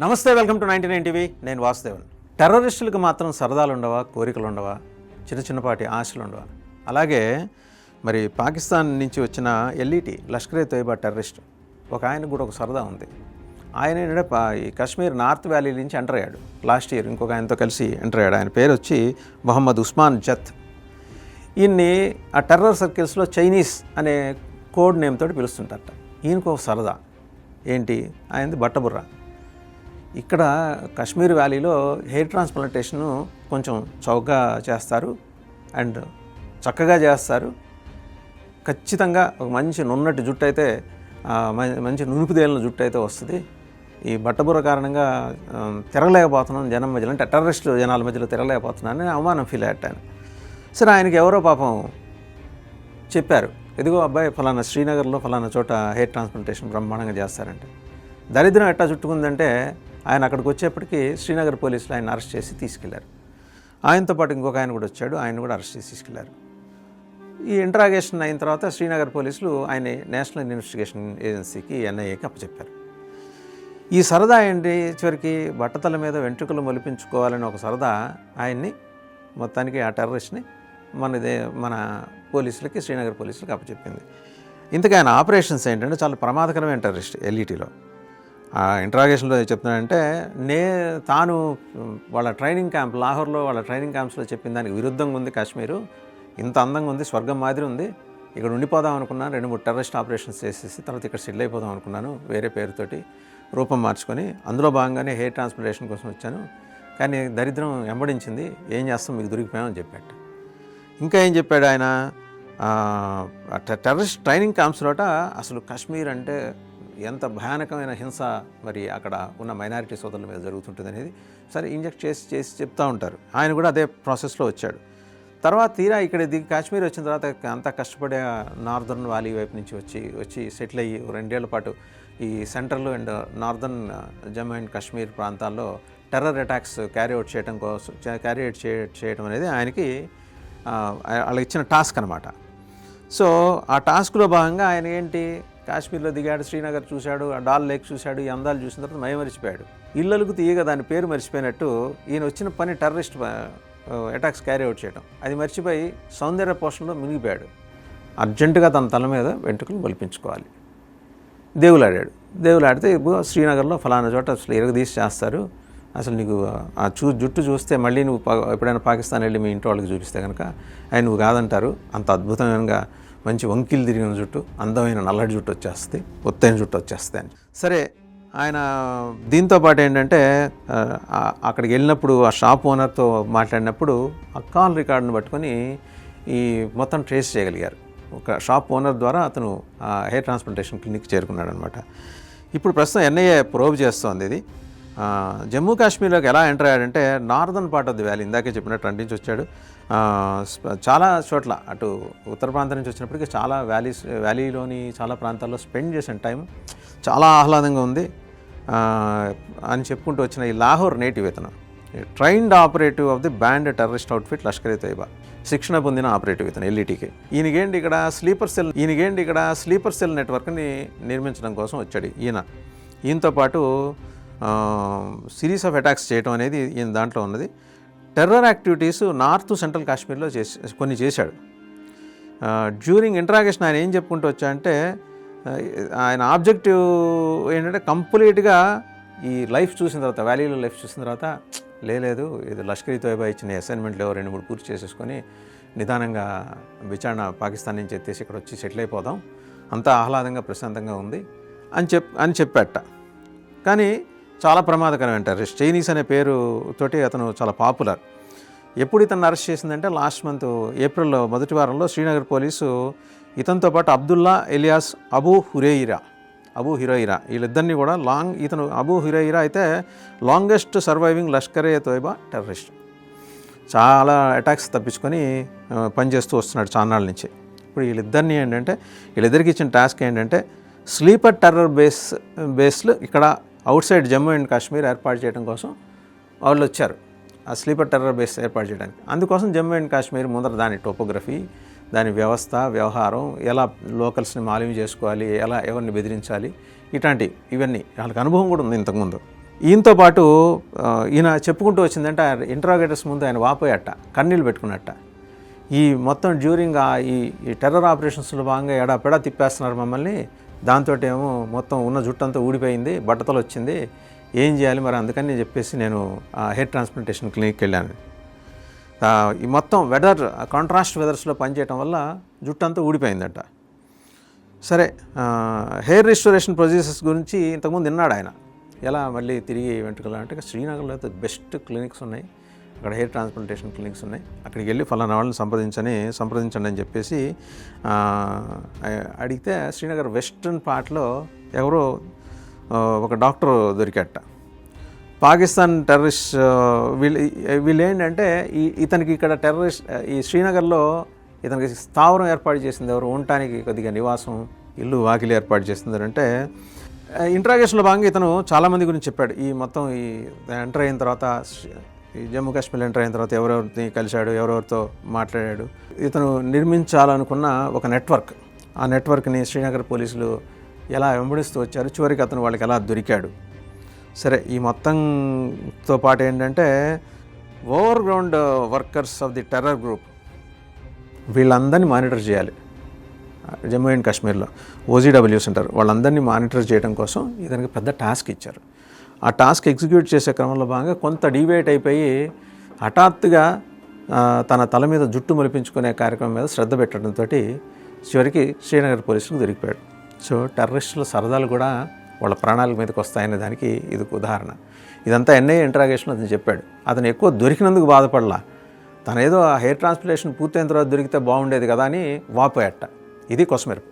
నమస్తే, welcome to 99 TV. నేను వాసుదేవన్. టెర్రరిస్టులకు మాత్రం సరదాలు ఉండవా, కోరికలు ఉండవా, చిన్నపాటి ఆశలు ఉండవా? అలాగే మరి పాకిస్తాన్ నుంచి వచ్చిన ఎల్ఈటీ లష్కరే తోయిబా టెర్రరిస్ట్ ఒక ఆయనకు కూడా ఒక సరదా ఉంది. ఆయన ఏంటంటే ఈ కాశ్మీర్ నార్త్ వ్యాలీ నుంచి ఎంటర్ అయ్యాడు లాస్ట్ ఇయర్. ఇంకొక ఆయనతో కలిసి ఎంటర్ అయ్యాడు. ఆయన పేరు వచ్చి మొహమ్మద్ ఉస్మాన్ జత్. ఈయన్ని ఆ టెర్రర్ సర్కిల్స్లో చైనీస్ అనే కోడ్ నేమ్ తోటి పిలుస్తుంటారట. ఈయనకు ఒక సరదా ఏంటి, ఆయనది బట్టబుర్ర. ఇక్కడ కాశ్మీర్ వ్యాలీలో హెయిర్ ట్రాన్స్ప్లాంటేషను కొంచెం చౌకగా చేస్తారు అండ్ చక్కగా చేస్తారు. ఖచ్చితంగా ఒక మంచి నున్నటి జుట్టు అయితే, మంచి నునుపుదేలిన జుట్టు అయితే వస్తుంది. ఈ బట్టబుర్ర కారణంగా తిరగలేకపోతున్నాను జనం మధ్యలో, అంటే టెర్రరిస్ట్ జనాల మధ్యలో తిరగలేకపోతున్నానని అవమానం ఫీల్ అయ్యాను. సరే, ఆయనకి ఎవరో పాపం చెప్పారు, ఇదిగో అబ్బాయి ఫలానా శ్రీనగర్లో ఫలానా చోట హెయిర్ ట్రాన్స్ప్లాంటేషన్ బ్రహ్మాండంగా చేస్తారంటే. దరిద్రం ఎట్టా చుట్టుకుందంటే ఆయన అక్కడికి వచ్చేప్పటికి శ్రీనగర్ పోలీసులు ఆయన అరెస్ట్ చేసి తీసుకెళ్లారు. ఆయనతో పాటు ఇంకొక ఆయన కూడా వచ్చాడు, ఆయన కూడా అరెస్ట్ చేసి తీసుకెళ్లారు. ఈ ఇంట్రాగేషన్ అయిన తర్వాత శ్రీనగర్ పోలీసులు ఆయన నేషనల్ ఇన్వెస్టిగేషన్ ఏజెన్సీకి ఎన్ఐఏకి అప్పచెప్పారు. ఈ సరదా ఏంటి, చివరికి బట్టతల మీద వెంట్రుకలు మొలిపించుకోవాలని ఒక సరదా ఆయన్ని మొత్తానికి ఆ టెర్రరిస్ట్ని మన పోలీసులకి, శ్రీనగర్ పోలీసులకి అప్పచెప్పింది. ఇంతకీ ఆయన ఆపరేషన్స్ ఏంటంటే చాలా ప్రమాదకరమైన టెర్రరిస్ట్. ఎల్ఈటీలో ఆ ఇంట్రాగేషన్లో చెప్తున్నాడంటే, తాను వాళ్ళ ట్రైనింగ్ క్యాంప్ లాహోర్లో వాళ్ళ ట్రైనింగ్ క్యాంప్స్లో చెప్పిన దానికి విరుద్ధంగా ఉంది కాశ్మీరు, ఇంత అందంగా ఉంది, స్వర్గం మాదిరి ఉంది, ఇక్కడ ఉండిపోదాం అనుకున్నాను, 2-3 టెర్రరిస్ట్ ఆపరేషన్స్ చేసేసి తర్వాత ఇక్కడ సెటిల్ అయిపోదాం అనుకున్నాను, వేరే పేరుతోటి రూపం మార్చుకొని. అందులో భాగంగానే హెయిర్ ట్రాన్స్ప్లాంటేషన్ కోసం వచ్చాను, కానీ దరిద్రం వెంబడించింది, ఏం చేస్తాం, మీకు దొరికిపోయామని చెప్పాడు. ఇంకా ఏం చెప్పాడు ఆయన, టెర్రరిస్ట్ ట్రైనింగ్ క్యాంప్స్లోట అసలు కాశ్మీర్ అంటే ఎంత భయానకమైన హింస మరి అక్కడ ఉన్న మైనారిటీ సోదరుల మీద జరుగుతుంటుంది అనేది సరే ఇంజెక్ట్ చేసి చెప్తూ ఉంటారు. ఆయన కూడా అదే ప్రాసెస్లో వచ్చాడు. తర్వాత తీరా ఇక్కడ కాశ్మీర్ వచ్చిన తర్వాత అంతా కష్టపడే నార్దర్న్ వ్యాలీ వైపు నుంచి వచ్చి సెటిల్ అయ్యి 2 ఏళ్ల పాటు ఈ central and northern Jammu and Kashmir ప్రాంతాల్లో టెర్రర్ అటాక్స్ క్యారీ అవుట్ చేయడం అనేది ఆయనకి వాళ్ళకి ఇచ్చిన టాస్క్ అనమాట. సో ఆ టాస్క్లో భాగంగా ఆయన ఏంటి, కాశ్మీర్లో దిగాడు, శ్రీనగర్ చూశాడు, డాల్ లేక్ చూశాడు, ఈ అందాలు చూసిన తర్వాత మరిచిపోయాడు. ఇళ్ళలకు తీయగా దాని పేరు మర్చిపోయినట్టు ఈయన వచ్చిన పని టెర్రరిస్ట్ అటాక్స్ క్యారీ అవుట్ చేయడం. అది మర్చిపోయి సౌందర్య పోషణలో మునిగిపోయాడు. అర్జెంటుగా తన తల మీద వెంట్రుకలు మొలిపించుకోవాలి. దేవులాడితే శ్రీనగర్లో ఫలానా చోట అసలు ఇరగదీసి చేస్తారు, అసలు నీకు ఆ జుట్టు చూస్తే మళ్ళీ నువ్వు ఎప్పుడైనా పాకిస్తాన్ వెళ్ళి మీ ఇంటి వాళ్ళకి చూపిస్తే కనుక ఆయన నువ్వు కాదంటారు, అంత అద్భుతమైన మంచి వంకిలు తిరిగిన జుట్టు, అందమైన నల్లటి జుట్టు వచ్చేస్తుంది, ఒత్తైన జుట్టు వచ్చేస్తుంది అని. సరే, ఆయన దీంతో పాటు ఏంటంటే అక్కడికి వెళ్ళినప్పుడు ఆ షాప్ ఓనర్తో మాట్లాడినప్పుడు ఆ కాల్ రికార్డును పట్టుకొని ఈ మొత్తం ట్రేస్ చేయగలిగారు. ఒక షాప్ ఓనర్ ద్వారా అతను ఆ హెయిర్ ట్రాన్స్ప్లాంటేషన్ క్లినిక్ చేరుకున్నాడు అనమాట. ఇప్పుడు ప్రస్తుతం ఎన్ఐఏ ప్రోబ్ చేస్తోంది. ఇది జమ్మూ కాశ్మీర్లోకి ఎలా ఎంటర్ అయ్యాడంటే northern part of the valley, ఇందాకే చెప్పినట్టు అటు నుంచి వచ్చాడు. చాలా చోట్ల అటు ఉత్తర ప్రాంతం నుంచి వచ్చినప్పటికీ చాలా వ్యాలీలోని చాలా ప్రాంతాల్లో స్పెండ్ చేసిన టైం చాలా ఆహ్లాదంగా ఉంది అని చెప్పుకుంటూ వచ్చిన ఈ లాహోర్ నేటివ్ ఇతను trained operative of the banned terrorist outfit Lashkar-e Taiba, శిక్షణ పొందిన ఆపరేటివ్ ఇతను ఎల్ఈటీకి. ఈయనకేంటి ఇక్కడ స్లీపర్ సెల్ నెట్వర్క్ని నిర్మించడం కోసం వచ్చాడు ఈయనతో పాటు సిరీస్ ఆఫ్ అటాక్స్ చేయడం అనేది ఈయన దాంట్లో ఉన్నది. టెర్రర్ యాక్టివిటీస్ నార్త్ సెంట్రల్ కాశ్మీర్లో కొన్ని చేశాడు. డ్యూరింగ్ ఇంట్రాగేషన్ ఆయన ఏం చెప్పుకుంటూ వచ్చాడంటే, ఆయన ఆబ్జెక్టివ్ ఏంటంటే కంప్లీట్గా ఈ లైఫ్ చూసిన తర్వాత, వ్యాలీలో లైఫ్ చూసిన తర్వాత, లేదు ఇది లష్కర్ తోయిబా ఇచ్చిన అసైన్మెంట్లు 2-3 పూర్తి చేసేసుకొని నిదానంగా విచారణ పాకిస్తాన్ నుంచి ఎత్తేసి ఇక్కడ వచ్చి సెటిల్ అయిపోదాం, అంతా ఆహ్లాదంగా ప్రశాంతంగా ఉంది అని చెప్పాట. కానీ చాలా ప్రమాదకరమైన టెర్రరిస్ట్. చైనీస్ అనే పేరుతోటి అతను చాలా పాపులర్. ఎప్పుడు ఇతను అరెస్ట్ చేసిందంటే లాస్ట్ మంత్ ఏప్రిల్లో మొదటి వారంలో శ్రీనగర్ పోలీసు ఇతనితో పాటు అబ్దుల్లా ఎలియాస్ అబూ హురైరా వీళ్ళిద్దరినీ కూడా ఇతను అబూ హురైరా అయితే longest surviving Lashkar-e Taiba terrorist. చాలా అటాక్స్ తప్పించుకొని పనిచేస్తూ వస్తున్నాడు చాన్నాళ్ళ నుంచి. ఇప్పుడు వీళ్ళిద్దరికి ఇచ్చిన టాస్క్ ఏంటంటే స్లీపర్ టెర్రర్ బేస్లు ఇక్కడ out side Jammu and Kashmir ఏర్పాటు చేయడం కోసం వాళ్ళు వచ్చారు, ఆ స్లీపర్ టెర్రర్ బేస్ ఏర్పాటు చేయడానికి. అందుకోసం జమ్మూ అండ్ కాశ్మీర్ ముందర దాని టోపోగ్రఫీ, దాని వ్యవస్థ, వ్యవహారం, ఎలా లోకల్స్ని మాలిన్యం చేసుకోవాలి, ఎలా ఎవరిని బెదిరించాలి, ఇవన్నీ వాళ్ళకి అనుభవం కూడా ఉంది ఇంతకుముందు. ఈయనతో పాటు ఈయన చెప్పుకుంటూ వచ్చిందంటే ఇంట్రాగేటర్స్ ముందు ఆయన వాపోయట, కన్నీళ్ళు పెట్టుకున్నట్ట. ఈ మొత్తం డ్యూరింగ్ ఈ టెర్రర్ ఆపరేషన్స్లో భాగంగా ఎడాపెడా తిప్పేస్తున్నారు మమ్మల్ని, దాంతో ఏమో మొత్తం ఉన్న జుట్టంతా ఊడిపోయింది, బట్టతలు వచ్చింది, ఏం చేయాలి మరి, అందుకని చెప్పేసి నేను హెయిర్ ట్రాన్స్ప్లాంటేషన్ క్లినిక్కి వెళ్ళాను. ఈ మొత్తం కాంట్రాస్ట్ వెదర్స్లో పనిచేయటం వల్ల జుట్టంతా ఊడిపోయిందట. సరే, హెయిర్ రిస్టోరేషన్ ప్రొసీజర్స్ గురించి ఇంతకుముందు విన్నాడు ఆయన, ఎలా మళ్ళీ తిరిగి వెంట్రుకలు అంటే శ్రీనగర్లో అయితే బెస్ట్ క్లినిక్స్ ఉన్నాయి, అక్కడ హెయిర్ ట్రాన్స్ప్లాంటేషన్ క్లినిక్స్ ఉన్నాయి, అక్కడికి వెళ్ళి ఫలానా వాళ్ళని సంప్రదించండి అని చెప్పేసి అడిగితే శ్రీనగర్ వెస్ట్రన్ పార్ట్లో ఎవరో ఒక డాక్టర్ దొరికట. పాకిస్తాన్ టెర్రరిస్ట్ వీళ్ళు ఏంటంటే ఇతనికి ఇక్కడ టెర్రరిస్ట్ ఈ శ్రీనగర్లో ఇతనికి స్థావరం ఏర్పాటు చేసింది ఎవరు, ఉండటానికి కొద్దిగా నివాసం, ఇల్లు వాకిలి ఏర్పాటు చేసింది. అంటే ఇంట్రాగేషన్లో భాగంగా ఇతను చాలామంది గురించి చెప్పాడు. ఈ మొత్తం ఈ ఎంటర్ అయిన తర్వాత, ఈ జమ్మూ కాశ్మీర్ ఎంటర్ అయిన తర్వాత ఎవరెవరిని కలిశాడు, ఎవరెవరితో మాట్లాడాడు, ఇతను నిర్మించాలనుకున్న ఒక నెట్వర్క్, ఆ నెట్వర్క్ని శ్రీనగర్ పోలీసులు ఎలా వెంబడిస్తూ వచ్చారు, చివరికి అతను వాళ్ళకి ఎలా దొరికాడు. సరే, ఈ మొత్తంతో పాటు ఏంటంటే over ground workers of the terror group వీళ్ళందరినీ మానిటర్ చేయాలి. జమ్మూ అండ్ కాశ్మీర్లో ఓజీడబ్ల్యూస్ అంటారు, వాళ్ళందరినీ మానిటర్ చేయడం కోసం ఇతనికి పెద్ద టాస్క్ ఇచ్చారు. ఆ టాస్క్ ఎగ్జిక్యూట్ చేసే క్రమంలో భాగంగా కొంత డివేట్ అయిపోయి హఠాత్తుగా తన తల మీద జుట్టు మొలిపించుకునే కార్యక్రమం మీద శ్రద్ధ పెట్టడంతో చివరికి శ్రీనగర్ పోలీసులకు దొరికిపోయాడు. సో టెర్రరిస్టుల సరదాలు కూడా వాళ్ళ ప్రాణాల మీదకి వస్తాయనే దానికి ఇది ఉదాహరణ. ఇదంతా ఎన్ఐఏ ఇంట్రాగేషన్లో అతను చెప్పాడు. అతను ఎక్కువ దొరికినందుకు బాధపడలా, తనేదో ఆ హెయిర్ ట్రాన్స్ప్లాంటేషన్ పూర్తయిన తర్వాత దొరికితే బాగుండేది కదా అని వాపోయట. ఇది కొసమెరుపు.